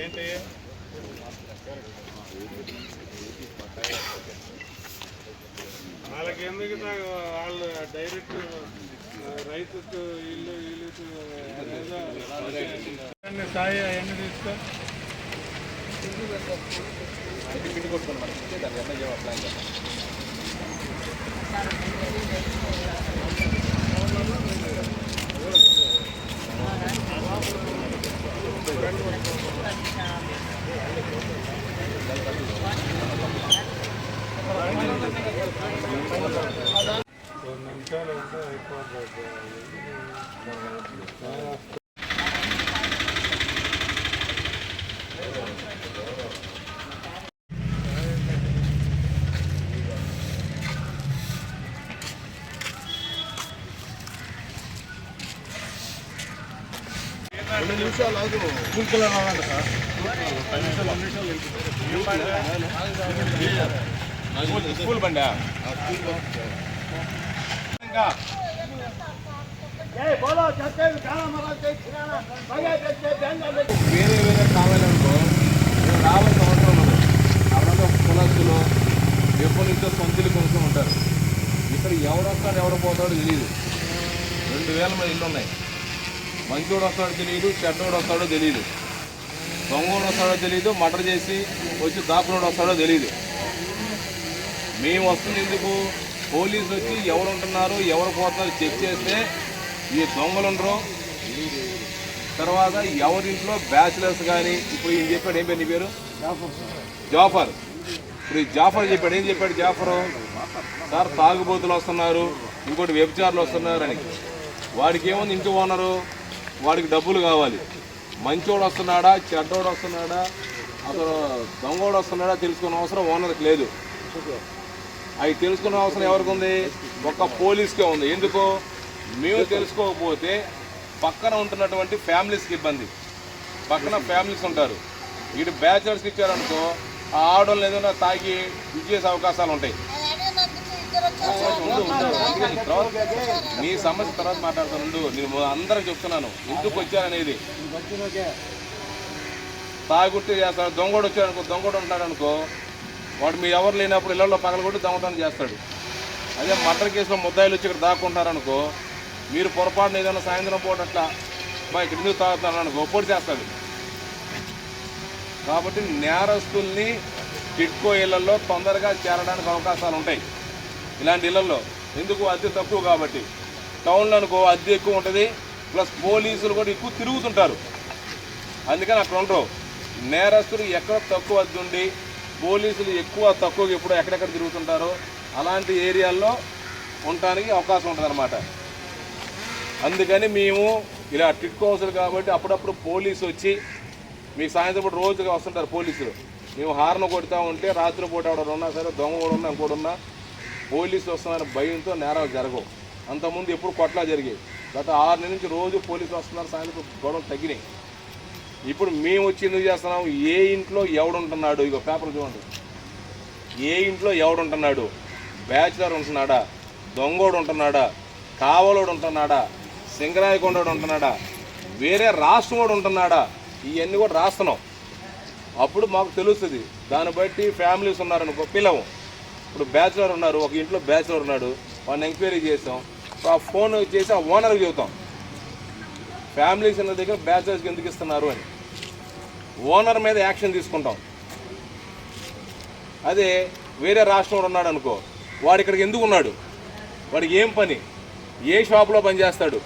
ఏంటి వాళ్ళకి ఎందుకు వాళ్ళు డైరెక్ట్ రైతుకు ఇల్లు సాయి అవన్నీ తీసుకో పిండి కొట్టుకోండి మనకి దాన్ని ఎమ్మెల్యే అప్లై చేస్తాం. నిమిషాలు ఉంటే అయిపోతుంది. రెండు నిమిషాలు ఆగు. స్కూల్ పిల్లలు రావాలంట సార్. 10 నిమిషాలు స్కూల్ బండా వేరే వేరే కావాలనుకో రావాల్సిన అవసరం ఉండదు. ఎవరో కులస్తులు ఎప్పటి నుంచో సొంతలు కొంచెం ఉంటారు. ఇక్కడ ఎవరు వస్తాడు ఎవరు పోతాడో తెలియదు. 2000 మంది ఇల్లు ఉన్నాయి. మంచోడు వస్తాడో తెలియదు, చెడ్డోడు వస్తాడో తెలియదు, దొంగోడు వస్తాడో తెలియదు, మర్డర్ చేసి వచ్చి దాకులోడు వస్తాడో తెలియదు. మేము వస్తుంది ఎందుకు? పోలీసులు వచ్చి ఎవరు ఉంటున్నారు ఎవరు పోతున్నారు చెక్ చేస్తే ఈ దొంగలు ఉండరు. తర్వాత ఎవరింట్లో బ్యాచిలర్స్ కానీ ఇప్పుడు ఈయన చెప్పాడు, ఏం పేరు నీ పేరు? జాఫర్. ఇప్పుడు ఈ జాఫర్ చెప్పాడు, ఏం చెప్పాడు జాఫరు? సార్ తాగుబోతులు వస్తున్నారు, ఇంకోటి వ్యభిచారులు వస్తున్నారు అని. వాడికి ఏముంది, ఇంటి ఓనరు, వాడికి డబ్బులు కావాలి. మంచోడు వస్తున్నాడా చెడ్డోడు వస్తున్నాడా అసలు దొంగోడు వస్తున్నాడా తెలుసుకునే అవసరం ఓనర్కి లేదు. అవి తెలుసుకునే అవసరం ఎవరికి ఉంది? ఒక్క పోలీస్కే ఉంది. ఎందుకో? మేము తెలుసుకోకపోతే పక్కన ఉంటున్నటువంటి ఫ్యామిలీస్కి ఇబ్బంది. పక్కన ఫ్యామిలీస్ ఉంటారు. ఇటు బ్యాచులర్స్కి ఇచ్చారనుకో ఆ ఆడవాళ్ళు ఏదైనా తాగి ఇచ్చేసే అవకాశాలు ఉంటాయి. మీ సమస్య తర్వాత మాట్లాడుతాను. నేను అందరం చెప్తున్నాను ఎందుకు వచ్చారనేది. తాగుట్టి చేస్తాడు. దొంగోడు వచ్చాడనుకో, దొంగోడు ఉంటాడు అనుకో, వాడు మీ ఎవరు లేనప్పుడు ఇళ్లలో పగలగొట్టి దొంగతనం చేస్తాడు. అదే మర్డర్ కేసులో ముద్దాయిలు వచ్చి ఇక్కడ దాక్కుంటారనుకో, మీరు పొరపాటున ఏదైనా సాయంత్రం పూట అట్లా ఇక్కడ ఎందుకు తాగుతున్నారు అనుకో పొడి చేస్తాడు. కాబట్టి నేరస్తుల్ని టిడ్కో ఇళ్లలో తొందరగా చేరడానికి అవకాశాలు ఉంటాయి. ఇలాంటి ఇళ్లలో ఎందుకు? అద్దె తక్కువ కాబట్టి. టౌన్లో అనుకో అద్దె ఎక్కువ ఉంటుంది, ప్లస్ పోలీసులు కూడా ఎక్కువ తిరుగుతుంటారు. అందుకని అక్కడ ఉండరు. నేరస్తులు ఎక్కడ తక్కువ అద్దె ఉండి పోలీసులు ఎక్కువ తక్కువగా ఎప్పుడు ఎక్కడెక్కడ తిరుగుతుంటారో అలాంటి ఏరియాల్లో ఉండటానికి అవకాశం ఉంటుంది అన్నమాట. అందుకని మేము ఇలా టిడ్కో హౌసులు కాబట్టి అప్పుడప్పుడు పోలీసు వచ్చి మీకు సాయంత్రం పూట రోజుగా వస్తుంటారు పోలీసులు. మేము హార్న్ కొడుతూ ఉంటే రాత్రిపూట ఎవరు ఉన్నా సరే, దొంగ కూడా ఉన్నా ఇంకోటి ఉన్నా, పోలీసులు వస్తున్నారని భయంతో నేరాలు జరగవు. అంతకుముందు ఎప్పుడు కొట్లా జరిగాయి. గత 6 నెలల నుంచి రోజు పోలీసులు వస్తున్నారు, సాయంత్రం గొడవలు తగ్గినాయి. ఇప్పుడు మేము వచ్చి ఎందుకు చేస్తున్నాం? ఏ ఇంట్లో ఎవడుంటున్నాడు, ఇగో పేపర్ చూడండి, ఏ ఇంట్లో ఎవడుంటున్నాడు, బ్యాచులర్ ఉంటున్నాడా, దొంగోడు ఉంటున్నాడా, కావలోడు ఉంటున్నాడా, సింగరాయకొండోడు ఉంటున్నాడా, వేరే రాష్ట్రం కూడా ఉంటున్నాడా, ఇవన్నీ కూడా రాస్తున్నాం. అప్పుడు మాకు తెలుస్తుంది. దాన్ని బట్టి ఫ్యామిలీస్ ఉన్నారనుకో పిలవం. ఇప్పుడు బ్యాచులర్ ఉన్నారు, ఒక ఇంట్లో బ్యాచులర్ ఉన్నాడు, వాడిని ఎంక్వైరీ చేస్తాం. ఆ ఫోన్ చేసి ఆ ఓనర్కి చెబుతాం ఫ్యామిలీస్ ఉన్న దగ్గర బ్యాచులర్స్కి ఎందుకు ఇస్తున్నారు అని. ఓనర్ మీద యాక్షన్ తీసుకుంటాం. అదే వేరే రాష్ట్రంలో ఉన్నాడు అనుకో, వాడు ఇక్కడికి ఎందుకు ఉన్నాడు, వాడికి ఏం పని, ఏ షాప్లో పనిచేస్తాడు,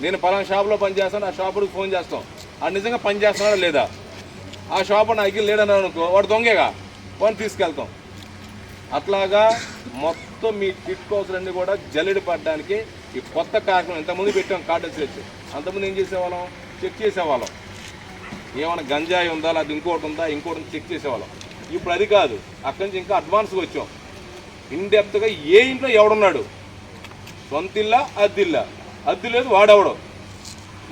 నేను పలానా షాప్లో పనిచేస్తాను, ఆ షాపుకి ఫోన్ చేస్తాం. ఆ నిజంగా పని చేస్తున్నాడా లేదా, ఆ షాపు నా అగ్గి లేడన్నాడు అనుకో, వాడు దొంగేగా, వాడిని తీసుకెళ్తాం. అట్లాగా మొత్తం మీ టిడ్కో హౌసులన్నీ కూడా జల్లెడి పడడానికి ఈ కొత్త కార్యక్రమం ఇంతకుముందు పెట్టాం. కార్డు వచ్చి అంతకుముందు ఏం చేసేవాళ్ళం? చెక్ చేసేవాళ్ళం. ఏమైనా గంజాయి ఉందా, లేదా ఇంకోటి ఉందా, ఇంకోటి చెక్ చేసేవాళ్ళం. ఇప్పుడు అది కాదు, అక్కడి నుంచి ఇంకా అడ్వాన్స్గా వచ్చాం. ఇన్డెప్త్గా ఏ ఇంట్లో ఎవడున్నాడు, సొంత ఇల్లా అద్దిల్లా, అద్దె లేదు వాడెవడో,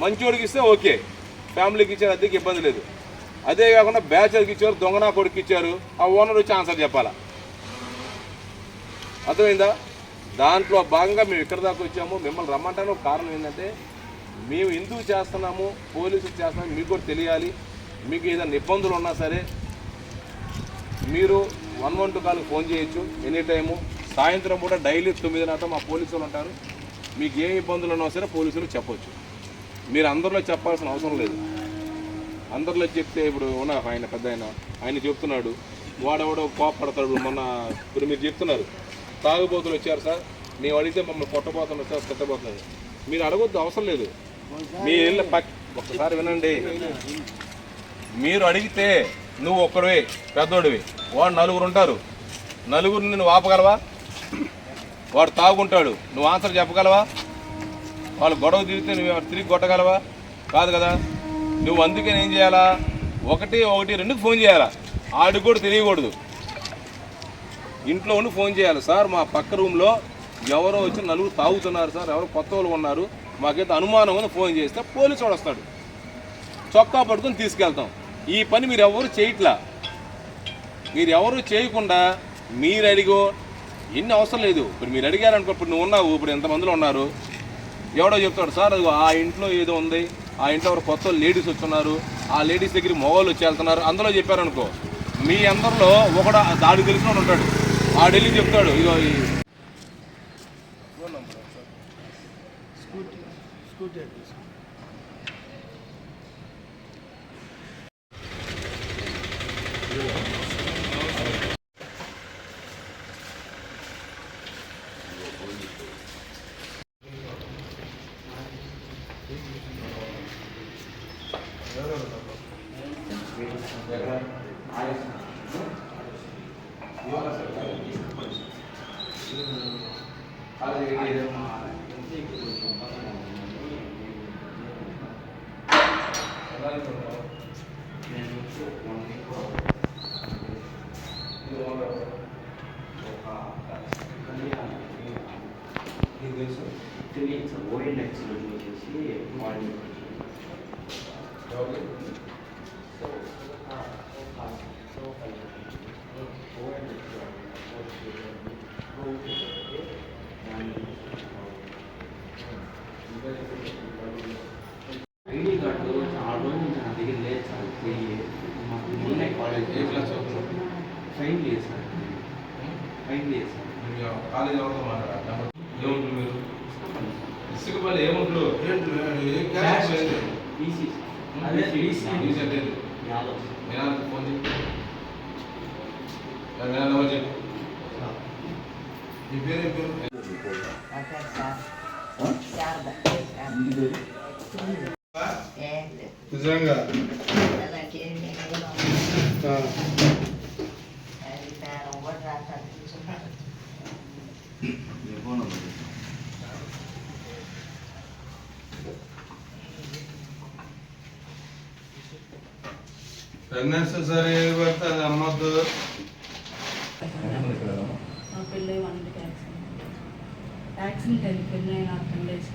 మంచోడికి ఇస్తే ఓకే, ఫ్యామిలీకి ఇచ్చారు అద్దెకి ఇబ్బంది లేదు. అదే కాకుండా బ్యాచులర్కి ఇచ్చారు, దొంగనా కొడుకు ఇచ్చారు, ఆ ఓనర్ వచ్చి ఆన్సర్ చెప్పాలా. అర్థమైందా? దాంట్లో భాగంగా మేము ఇక్కడ దాకా వచ్చాము. మిమ్మల్ని రమ్మంటాను కారణం ఏంటంటే మేము ఎందుకు చేస్తున్నాము, పోలీసులు చేస్తున్నాము మీకు కూడా తెలియాలి. మీకు ఏదైనా ఇబ్బందులు ఉన్నా సరే మీరు 112 కాల్కి ఫోన్ చేయొచ్చు ఎనీ టైము. సాయంత్రం పూట డైలీ 9 మా పోలీసులు ఉంటారు. మీకు ఏ ఇబ్బందులు ఉన్నా సరే పోలీసులు చెప్పొచ్చు. మీరు అందరిలో చెప్పాల్సిన అవసరం లేదు. అందరిలో చెప్తే ఇప్పుడు ఉన్న ఆయన పెద్ద ఆయన చెప్తున్నాడు, వాడెవడో కోపడతాడు. మొన్న ఇప్పుడు మీరు చెప్తున్నారు తాగుబోతులు వచ్చారు సార్, మేము అడిగితే మమ్మల్ని కొట్టబోతున్నారు సార్, తిట్టబోతున్నారు. మీరు అడగొద్దు, అవసరం లేదు. మీ ఇళ్ళ ఒక్కసారి వినండి. మీరు అడిగితే నువ్వు ఒక్కడివి పెద్దోడివి, వాడు 4 ఉంటారు. 4 నువ్వు ఆపగలవా? వాడు తాగుంటాడు, నువ్వు ఆన్సర్ చెప్పగలవా? వాళ్ళు గొడవ తిరిగితే నువ్వు తిరిగి కొట్టగలవా? కాదు కదా. నువ్వు అందుకని ఏం చేయాలా, 112కి ఫోన్ చేయాలా. ఆడికి కూడా తెలియకూడదు. ఇంట్లో ఉండి ఫోన్ చేయాలి. సార్ మా పక్క రూమ్లో ఎవరో వచ్చి 4 తాగుతున్నారు సార్, ఎవరో కొత్త వాళ్ళు ఉన్నారు, మాకైతే అనుమానం అని ఫోన్ చేస్తే పోలీసు వాడు వస్తాడు, చొక్కా పట్టుకుని తీసుకెళ్తాం. ఈ పని మీరు ఎవరు చేయట్లా. మీరు ఎవరు చేయకుండా మీరు అడిగో ఎన్ని అవసరం లేదు. ఇప్పుడు మీరు అడిగారనుకో, ఇప్పుడు నువ్వు ఉన్నావు, ఇప్పుడు ఎంతమందిలో ఉన్నారు, ఎవడో చెప్తాడు సార్ అది ఆ ఇంట్లో ఏదో ఉంది, ఆ ఇంట్లో ఎవరు కొత్త లేడీస్ వచ్చున్నారు, ఆ లేడీస్ దగ్గర మగవాళ్ళు వచ్చి వెళ్తున్నారు, అందులో చెప్పారనుకో, మీ అందరిలో ఒకడు దాడికి తెలిసిన ఉంటాడు, ఆడెళ్ళి చెప్తాడు ఇగో ఈ ఫోన్ నంబర్ స్కూటీ తెలియదు సార్. ఓఎల్ఎక్స్లో చూసేసి వాళ్ళు ఐడి కార్డు ఆ రోజు నా దగ్గర లేదు సార్. మాకు మొన్నే కాలేజ్ ఫైన్ లేదు సార్. ఫైన్ లేదు సార్. కాలేజ్ ఎవరితో మాట్లాడాలి? ఏముంటుంది మీరు ఇసుకపల్లి ఏముంటారు? ఈసీ అదే యాదవ్ ఫోన్ చెప్పు. నీ పేరు ఏం పేరు? నిజంగా ప్రెగ్నెన్సీ సరే పడుతుంది అమ్మద్దు. పెళ్ళి 1 వీక్ యాక్సిడెంట్ అయింది. పెళ్ళి అయిన 10 days.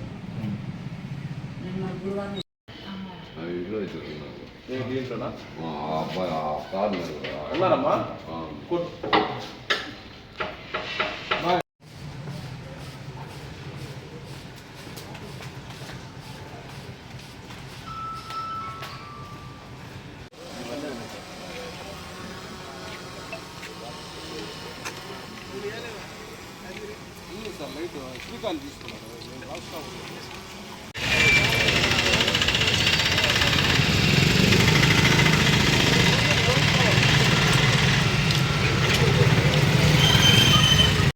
నేను మా గురువారం అన్నారమ్మా శ్రీకాంత్ తీసుకున్నాను. నేను రాష్ట్రం